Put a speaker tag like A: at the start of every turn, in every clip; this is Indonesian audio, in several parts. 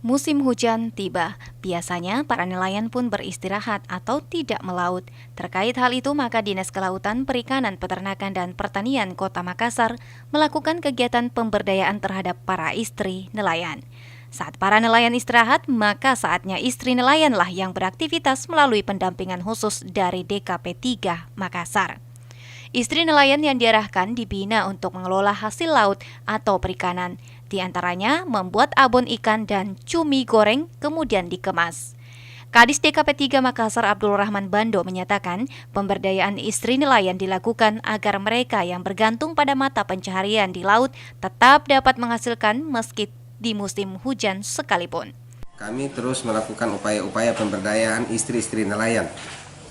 A: Musim hujan tiba. Biasanya para nelayan pun beristirahat atau tidak melaut. Terkait hal itu, maka Dinas Kelautan, Perikanan, Peternakan, dan Pertanian Kota Makassar melakukan kegiatan pemberdayaan terhadap para istri nelayan. Saat para nelayan istirahat, maka saatnya istri nelayanlah yang beraktivitas melalui pendampingan khusus dari DKP 3 Makassar. Istri nelayan yang diarahkan dibina untuk mengelola hasil laut atau perikanan. Di antaranya membuat abon ikan dan cumi goreng kemudian dikemas. Kadis DKP 3 Makassar Abdul Rahman Bando menyatakan pemberdayaan istri nelayan dilakukan agar mereka yang bergantung pada mata pencaharian di laut tetap dapat menghasilkan meski di musim hujan sekalipun.
B: Kami terus melakukan upaya-upaya pemberdayaan istri-istri nelayan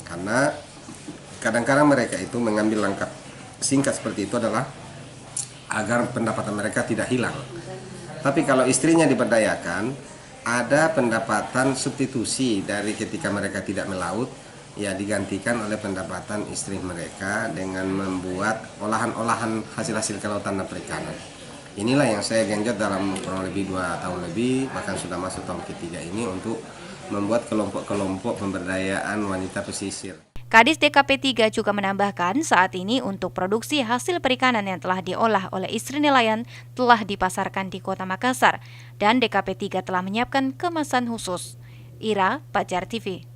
B: karena kadang-kadang mereka itu mengambil langkah singkat seperti itu adalah agar pendapatan mereka tidak hilang. Tapi kalau istrinya diberdayakan, ada pendapatan substitusi dari ketika mereka tidak melaut, ya digantikan oleh pendapatan istri mereka dengan membuat olahan-olahan hasil-hasil kelautan dan perikanan. Inilah yang saya genjot dalam kurang lebih 2 tahun lebih, bahkan sudah masuk tahun ketiga ini untuk membuat kelompok-kelompok pemberdayaan wanita pesisir.
A: Kadis DKP 3 juga menambahkan saat ini untuk produksi hasil perikanan yang telah diolah oleh istri nelayan telah dipasarkan di Kota Makassar dan DKP 3 telah menyiapkan kemasan khusus. Ira, Pajar TV.